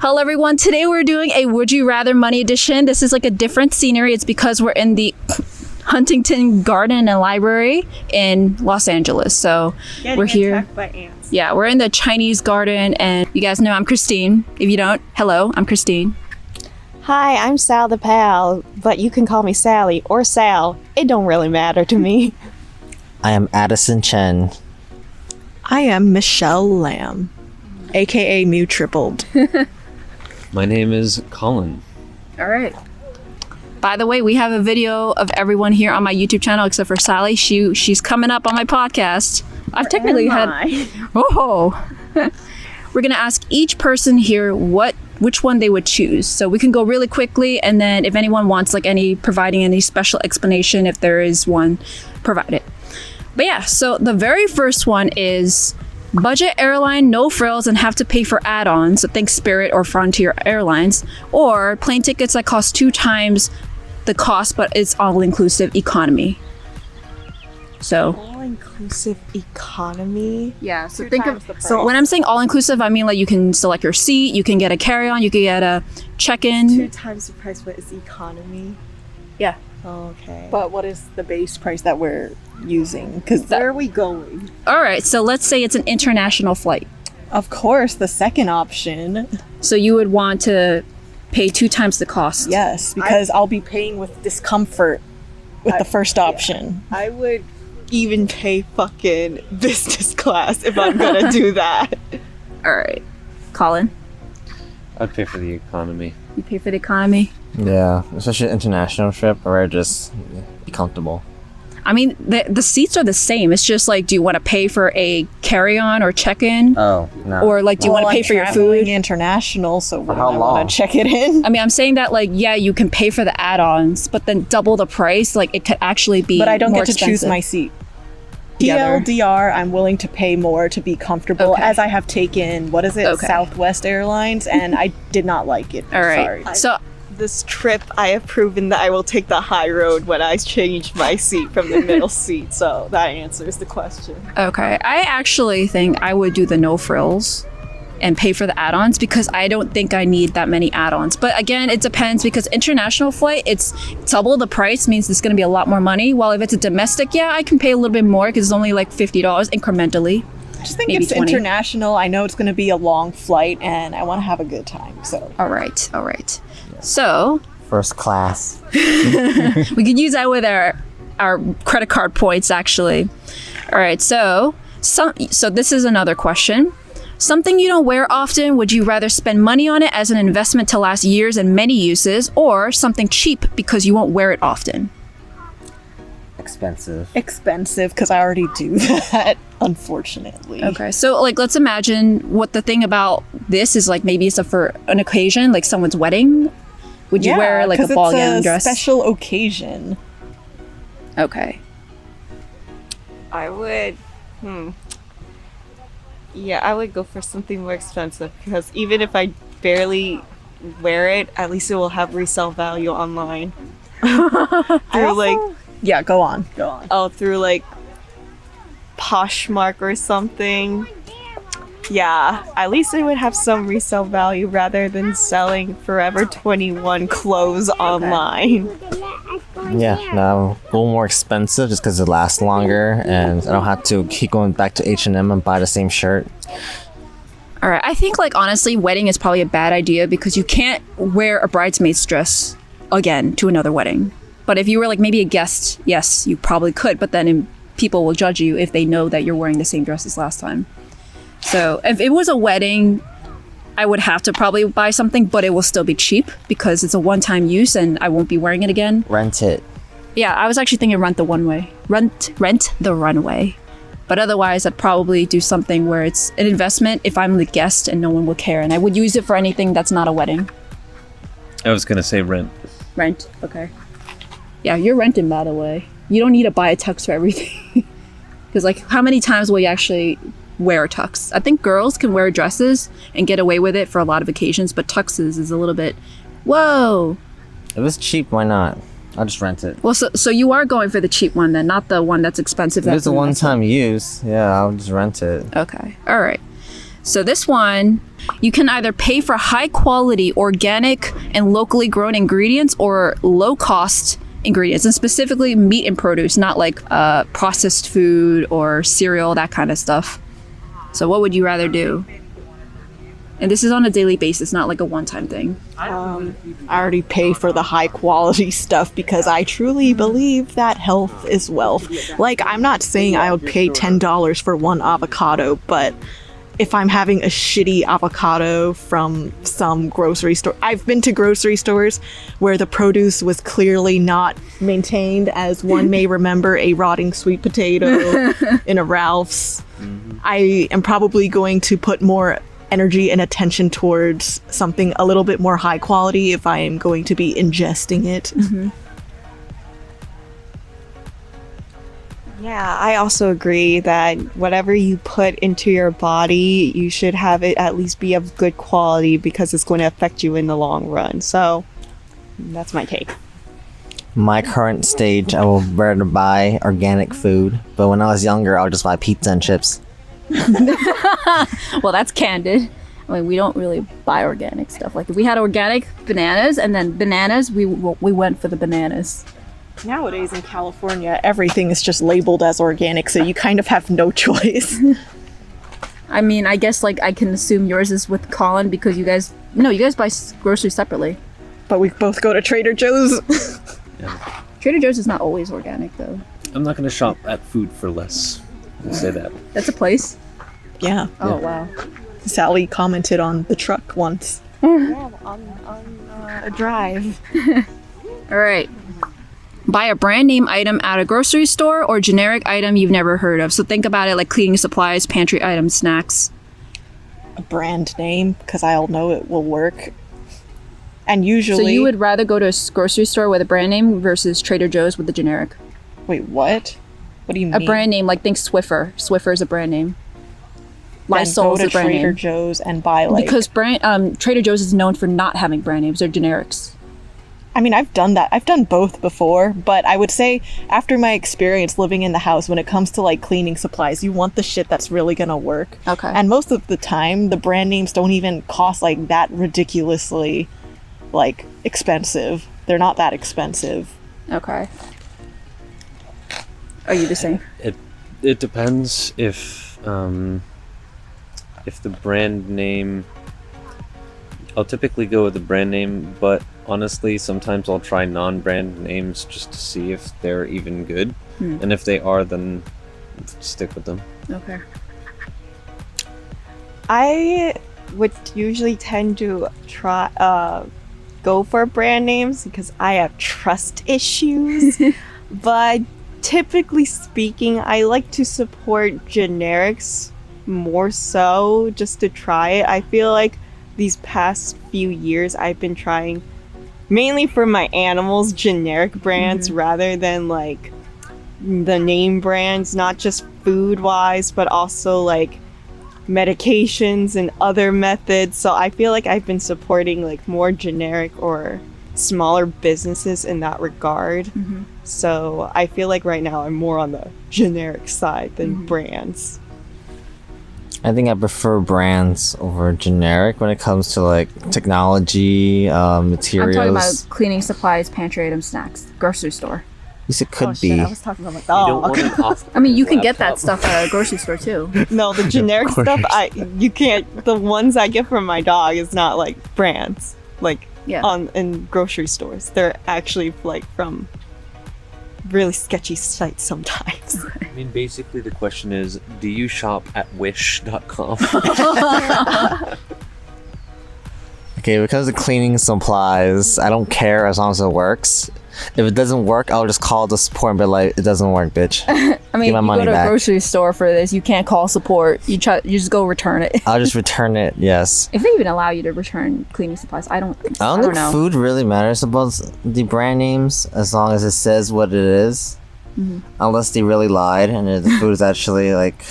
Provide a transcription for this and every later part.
Hello everyone, today we're doing a Would You Rather Money edition. This is like a different scenery. It's because we're in the Huntington Garden and Library in Los Angeles. So we're here. By ants. Yeah, we're in the Chinese garden, and you guys know I'm Christine. If you don't, hello, I'm Christine. Hi, I'm Sal the pal, but you can call me Sally or Sal. It don't really matter to me. I am Addison Chen. I am Michelle Lamb, aka Mew Tripled. My name is Collin. All right. By the way, we have a video of everyone here on my YouTube channel except for Sally. She's coming up on my podcast. I've technically had. Oh. We're gonna ask each person here which one they would choose. So we can go really quickly, and then if anyone wants providing any special explanation, if there is one, provide it. But yeah, so the very first one is budget airline, no frills, and have to pay for add-ons. So think Spirit or Frontier Airlines, or plane tickets that cost 2 times the cost, but it's all-inclusive economy. So All-inclusive economy? yeah, so So when I'm saying all-inclusive, I mean like you can select your seat, you can get a carry-on, you can get a check-in. 2 times the price, what is economy? Yeah. Oh, okay. But what is the base price that we're using? Because where are we going? All right, so let's say it's an international flight. Of course, the second option. So you would want to pay 2 times the cost. Yes, because I'll be paying with discomfort with the first option. I would even pay fucking business class if I'm gonna do that. All right. Colin, I'd pay for the economy. you pay for the economy? Yeah, especially an international trip where just be comfortable. I mean, the seats are the same. It's just like, do you want to pay for a carry-on or check-in? Oh, no. Or like, do you want to pay for your food? International, so For how I long? want to check it in. I mean, I'm saying that like, yeah, you can pay for the add-ons, but then double the price. Like, it could actually be But I don't more get to choose expensive. my seat. Together. TLDR, I'm willing to pay more to be comfortable, Okay. as I have taken, what is it, Okay. Southwest Airlines, and I did not like it. All right. Sorry. So This trip, I have proven that I will take the high road when I change my seat from the middle seat. So that answers the question. okay, I actually think I would do the no frills and pay for the add-ons because I don't think I need that many add-ons. But again, it depends because international flight, it's double the price, means it's going to be a lot more money. While if it's a domestic, yeah, I can pay a little bit more because it's only like $50 incrementally. I just think maybe it's 20. international. I know it's going to be a long flight, and I want to have a good time. So All right. So First class. we could use that with our credit card points, actually. All right. So this is another question. Something you don't wear often, would you rather spend money on it as an investment to last years and many uses, or something cheap because you won't wear it often? Expensive. expensive, because I already do that, unfortunately. Okay. So like, let's imagine what the thing about this is like, maybe it's for an occasion, like someone's wedding. Would you wear like a 'cause ball it's gown a dress? special occasion. Okay. I would, yeah, I would go for something more expensive because even if I barely wear it, at least it will have resale value online. Through like, Yeah, go on. through like Poshmark or something. Yeah, at least it would have some resale value rather than selling Forever 21 clothes online. Yeah, no, a little more expensive just because it lasts longer, and I don't have to keep going back to H&M and buy the same shirt. All right. I think like honestly, wedding is probably a bad idea because you can't wear a bridesmaid's dress again to another wedding. But if you were like maybe a guest, yes, you probably could. But then people will judge you if they know that you're wearing the same dress as last time. So if it was a wedding, I would have to probably buy something, but it will still be cheap because it's a one-time use and I won't be wearing it again. Rent it. Yeah, I was actually thinking rent the runway. But otherwise, I'd probably do something where it's an investment if I'm the guest and no one will care. And I would use it for anything that's not a wedding. I was gonna say rent. Rent, okay. Yeah, you're renting, by the way. You don't need to buy a tux for everything. Because like, how many times will you actually wear a tux? I think girls can wear dresses and get away with it for a lot of occasions, but tuxes is a little bit, whoa. If it's cheap, why not? I'll just rent it. Well, so you are going for the cheap one then, not the one that's expensive. If that's it's a an investment. one-time use, yeah, I'll just rent it. Okay, all right. So this one, you can either pay for high quality organic and locally grown ingredients or low cost ingredients, and specifically meat and produce, not like processed food or cereal, that kind of stuff. So what would you rather do? And this is on a daily basis, not like a one-time thing. I already pay for the high quality stuff because I truly believe that health is wealth. Like, I'm not saying I would pay $10 for one avocado, but if I'm having a shitty avocado from some grocery store, I've been to grocery stores where the produce was clearly not maintained, as one may remember a rotting sweet potato in a Ralph's. I am probably going to put more energy and attention towards something a little bit more high quality if I am going to be ingesting it. Yeah, I also agree that whatever you put into your body, you should have it at least be of good quality because it's going to affect you in the long run. So that's my take. My current stage, I will rather buy organic food, but when I was younger, I'll just buy pizza and chips. Well, that's candid. I mean, we don't really buy organic stuff. Like, if we had organic bananas and then bananas, we went for the bananas. Nowadays in California, everything is just labeled as organic, so you kind of have no choice. I mean, I guess, like, I can assume yours is with Collin because you guys buy groceries separately. But we both go to Trader Joe's. Trader Joe's is not always organic, though. I'm not going to shop at Food for Less. I'll say that. That's a place. Yeah. Oh, wow. Sally commented on the truck once. A drive. All right. Buy a brand name item at a grocery store or generic item you've never heard of. So think about it like cleaning supplies, pantry items, snacks. A brand name, because I'll know it will work. And usually... So you would rather go to a grocery store with a brand name versus Trader Joe's with the generic? Wait, what? What do you mean? A brand name, like think Swiffer. Swiffer is a brand name. Lysol is a brand Trader name. Joe's and buy like... Because Trader Joe's is known for not having brand names. They're generics. I mean, I've done that. I've done both before, but I would say after my experience living in the house, when it comes to like cleaning supplies, you want the shit that's really gonna work. Okay. And most of the time, the brand names don't even cost like that ridiculously like expensive. They're not that expensive. Okay. Are you the same? It depends if the brand name. I'll typically go with the brand name, but honestly, sometimes I'll try non-brand names just to see if they're even good. And if they are, then stick with them. Okay. I would usually tend to go for brand names because I have trust issues. But typically speaking, I like to support generics more so just to try it. I feel like these past few years I've been trying mainly for my animals generic brands rather than like the name brands, not just food wise but also like medications and other methods. So I feel like I've been supporting like more generic or smaller businesses in that regard. So I feel like right now I'm more on the generic side than brands. I think I prefer brands over generic when it comes to like technology, materials. I'm talking about cleaning supplies, pantry items, snacks, grocery store. At least it could Shit, be. I was talking about my dog. I mean, you can get that stuff at a grocery store too. No, the generic stuff, you can't. The ones I get from my dog is not like brands, like in grocery stores. They're actually like from really sketchy sites sometimes. I mean, basically the question is, do you shop at wish.com? Okay, when it comes to cleaning supplies, I don't care as long as it works. If it doesn't work, I'll just call the support and be like, it doesn't work, bitch. I mean, Give my you money go to back. a grocery store for this, you can't call support. You just go return it. I'll just return it, yes. If they even allow you to return cleaning supplies, I don't I don't think know. food really matters about the brand names as long as it says what it is. Unless they really lied and the food is actually like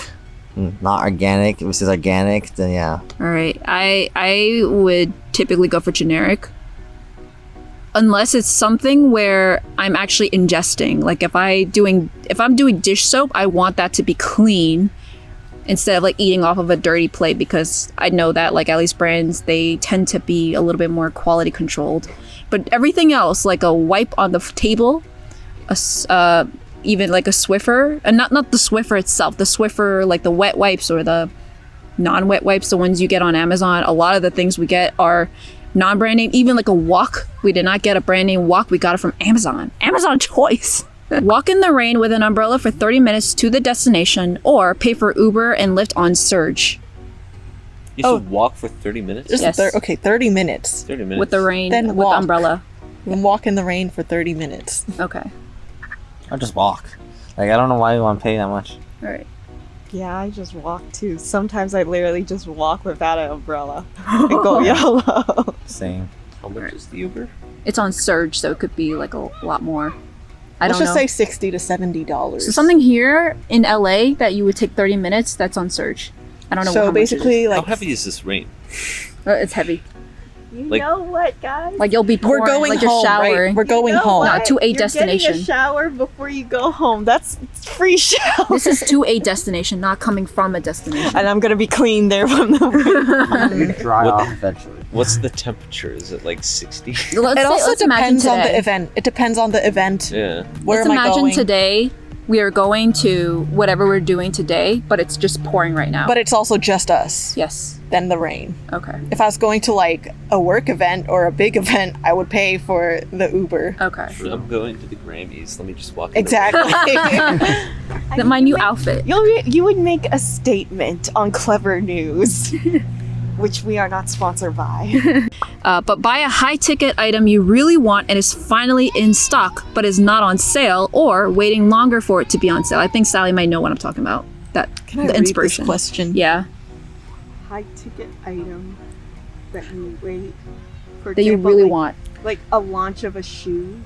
not organic. If it says organic, then yeah. All right, I would typically go for generic, unless it's something where I'm actually ingesting. Like if I'm doing dish soap, I want that to be clean instead of like eating off of a dirty plate, because I know that like at least brands, they tend to be a little bit more quality controlled. But everything else, like a wipe on the table, even like a Swiffer, and not the Swiffer itself, the Swiffer, like the wet wipes or the non-wet wipes, the ones you get on Amazon, a lot of the things we get are non-brand name. Even like a wok, we did not get a brand name wok, we got it from Amazon choice. Walk in the rain with an umbrella for 30 minutes to the destination, or pay for Uber and Lyft on Surge. You should walk for 30 minutes? Just Yes. 30 minutes. 30 minutes. With the rain, Then with walk. the umbrella. And walk in the rain for 30 minutes. Okay. Or just walk. Like, I don't know why you want to pay that much. All right. Yeah, I just walk too. Sometimes I literally just walk without an umbrella and go YOLO. Same. How much is the Uber? It's on Surge, so it could be like a lot more. I Let's don't just know. say $60 to $70. So something here in LA that you would take 30 minutes, that's on Surge. I don't know So how much it is. basically, How like, heavy is this rain? It's heavy. You Like- know what, guys? Like you'll be pouring, we're going like you're home, showering. right? We're going You know home. No, what? to a You're destination. getting a shower before you go home. That's free shower. This is to a destination, not coming from a destination. And I'm gonna be clean there from the You dry off eventually. What's the temperature? Is it like 60? Let's It say- also let's imagine depends on the today. event. It depends on the event. Yeah. Where Let's am I imagine going? today we are going to whatever we're doing today, but it's just pouring right now. But it's also just us. yes. Then the rain. Okay. If I was going to like a work event or a big event, I would pay for the Uber. Okay. I'm going to the Grammys. Let me just walk. in the Exactly. My new outfit. You would make a statement on Clever News, which we are not sponsored by. But buy a high ticket item you really want and is finally in stock, but is not on sale, or waiting longer for it to be on sale. I think Sally might know what I'm talking about. That Can I the read inspiration. this question? Yeah. High ticket item that you wait for. That you example, really like- want. Like a launch of a shoe.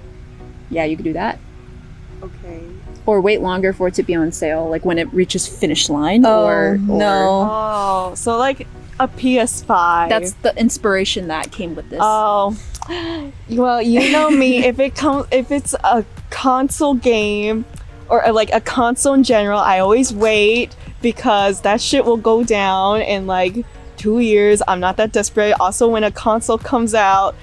Yeah, you could do that. Okay. Or wait longer for it to be on sale, like when it reaches finish line. or no. Oh, so like a PS5. That's the inspiration that came with this. Oh, well, you know me. If it's a console game or like a console in general, I always wait because that shit will go down in like 2 years. I'm not that desperate. Also, when a console comes out,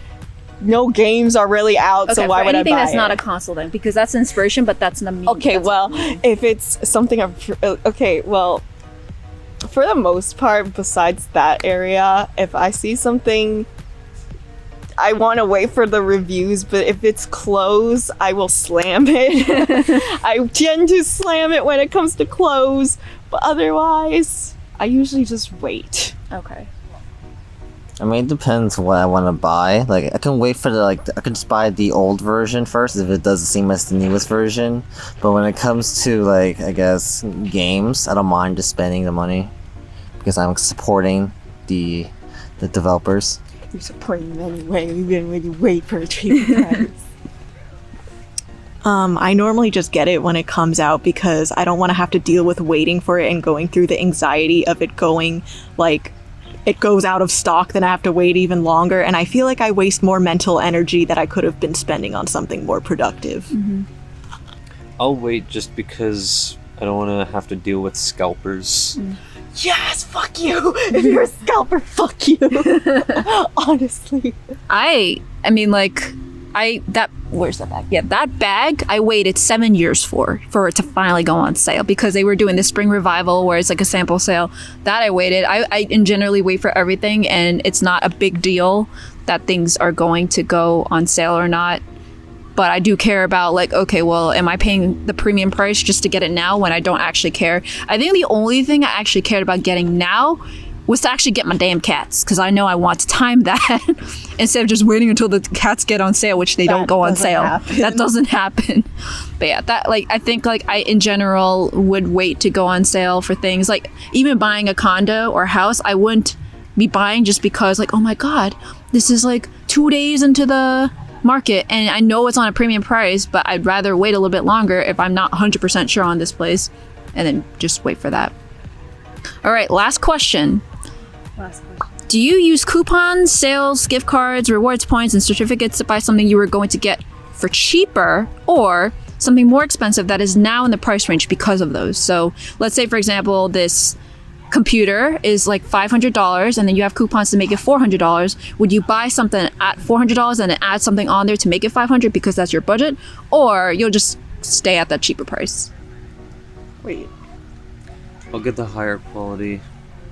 no games are really out, okay, so why for would I anything buy that's it? not a console then, because that's inspiration, but that's not me. Okay, That's- well, if it's something okay, well, for the most part, besides that area, if I see something, I want to wait for the reviews, but if it's clothes, I will slam it. I tend to slam it when it comes to clothes, but otherwise, I usually just wait. Okay. I mean, it depends what I want to buy. Like, I can wait for I can just buy the old version first if it doesn't seem as the newest version. But when it comes to, like, I guess, games, I don't mind just spending the money because I'm supporting the developers. You're supporting them anyway, even when you wait for a cheap price. I normally just get it when it comes out because I don't want to have to deal with waiting for it and going through the anxiety of it going, like, it goes out of stock, then I have to wait even longer. And I feel like I waste more mental energy that I could have been spending on something more productive. I'll wait just because I don't want to have to deal with scalpers. Yes, fuck you! If you're a scalper, fuck you! Honestly. I mean, like, where's that bag? Yeah, that bag I waited 7 years for it to finally go on sale because they were doing the spring revival where it's like a sample sale. That I waited. I generally wait for everything, and it's not a big deal that things are going to go on sale or not. But I do care about, like, okay, well, am I paying the premium price just to get it now when I don't actually care? I think the only thing I actually cared about getting now was to actually get my damn cats, because I know I want to time that instead of just waiting until the cats get on sale, which they don't go on doesn't sale. happen. That doesn't happen. But yeah, that, like, I think, like, I in general would wait to go on sale for things. Like, even buying a condo or house, I wouldn't be buying just because, like, oh my god, this is like 2 days into the market and I know it's on a premium price, but I'd rather wait a little bit longer if I'm not 100% sure on this place, and then just wait for that. All right, last question. Do you use coupons, sales, gift cards, rewards points, and certificates to buy something you were going to get for cheaper, or something more expensive that is now in the price range because of those? So let's say, for example, this computer is like $500 and then you have coupons to make it $400, would you buy something at $400 and then add something on there to make it $500 because that's your budget, or you'll just stay at that cheaper price? Wait. I'll get the higher quality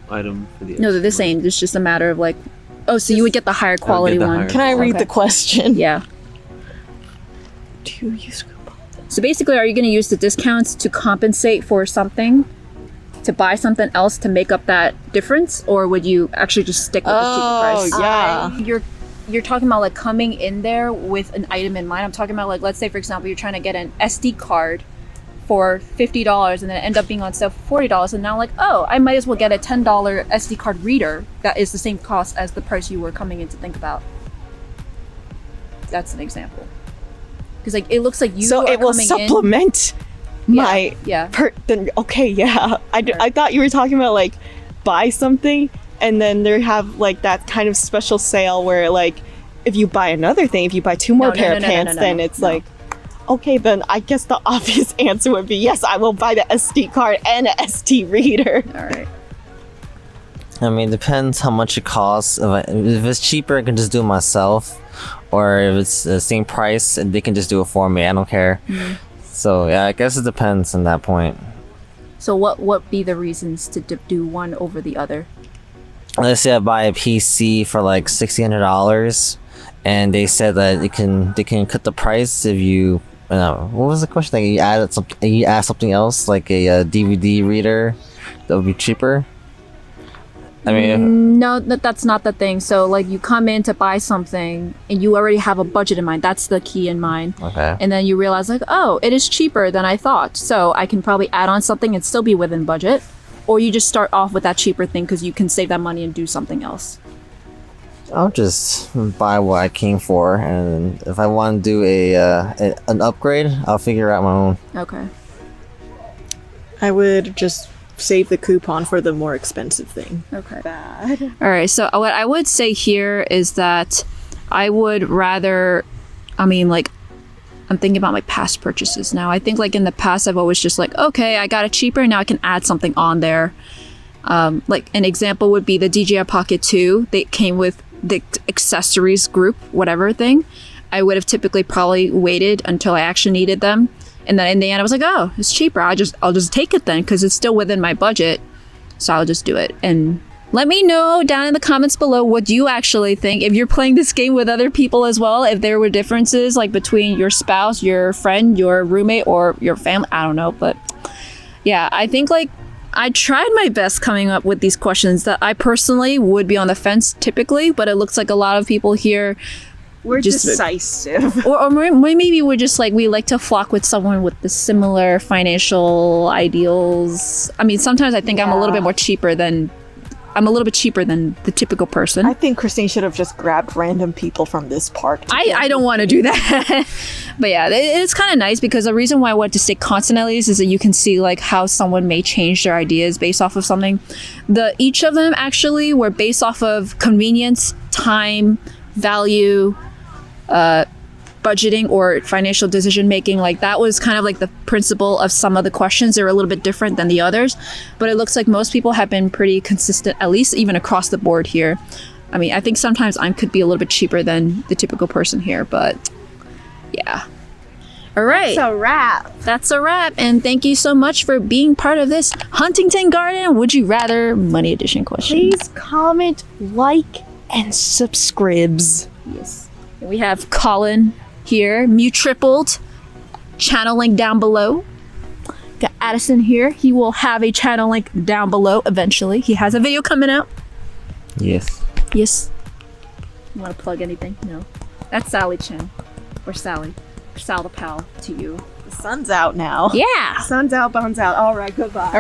item for the. No, they're the same. It's just a matter of like, oh, so you would get the higher quality the one. higher Can I read Okay. the question? Yeah. Do you use coupons? So basically, are you going to use the discounts to compensate for something, to buy something else to make up that difference, or would you actually just stick with the cheaper price? yeah. You're talking about like coming in there with an item in mind. I'm talking about like, let's say for example, you're trying to get an SD card for $50 and then it end up being on sale for $40, and now like, oh, I might as well get a $10 SD card reader that is the same cost as the price you were coming in to think about. That's an example. Because like it looks like you So are it will coming supplement my yeah. then okay, yeah. I thought you were talking about like buy something and then they have like that kind of special sale where like if you buy another thing, if you buy two more pair of pants, then it's like okay, then I guess the obvious answer would be yes, I will buy the SD card and a SD reader. All right. I mean, it depends how much it costs. If it's cheaper, I can just do it myself. Or if it's the same price, they can just do it for me. I don't care. So yeah, I guess it depends on that point. So what be the reasons to do one over the other? Let's say I buy a PC for like $1,600, and they said that they can cut the price if you. What was the question? Like you add something else, like a DVD reader, that would be cheaper. I mean, No, that's not the thing. So like you come in to buy something and you already have a budget in mind. That's the key in mind. okay. And then you realize like, oh, it is cheaper than I thought. So I can probably add on something and still be within budget. Or you just start off with that cheaper thing because you can save that money and do something else. I'll just buy what I came for, and if I want to do an upgrade, I'll figure out my own. Okay. I would just save the coupon for the more expensive thing. Okay. All right. So what I would say here is that I would rather, I'm thinking about my past purchases now. I think like in the past, I've always just like, okay, I got it cheaper. Now I can add something on there. Like an example would be the DJI Pocket 2. They came with the accessories group, whatever thing. I would have typically probably waited until I actually needed them. And then in the end, I was like, oh, it's cheaper. I'll just take it then because it's still within my budget. So I'll just do it. And let me know down in the comments below what you actually think. If you're playing this game with other people as well, if there were differences like between your spouse, your friend, your roommate, or your family. I don't know. But yeah, I think like I tried my best coming up with these questions that I personally would be on the fence typically. But it looks like a lot of people here We're just decisive. or maybe we're just like we like to flock with someone with the similar financial ideals. I mean, sometimes I think I'm a little bit cheaper than the typical person. I think Christine should have just grabbed random people from this park. I don't want to do that. But yeah, it's kind of nice because the reason why I want to stay constant at least is that you can see like how someone may change their ideas based off of something. Each of them actually were based off of convenience, time, value, budgeting, or financial decision making. Like that was kind of like the principle of some of the questions. They're a little bit different than the others, but it looks like most people have been pretty consistent, at least even across the board here. I mean, I think sometimes I could be a little bit cheaper than the typical person here, but yeah. All right. That's a wrap. And thank you so much for being part of this Huntington Garden Would You Rather Money Edition question. Please comment, like, and subscribes. Yes. We have Collin here, tripled. Channel link down below. Got Addison here. He will have a channel link down below eventually. He has a video coming out. Yes. Yes. You want to plug anything? No. That's Sally Chen. Or Sally. Or Sal the Pal to you. The sun's out now. Yeah. Sun's out, bones out. All right, goodbye.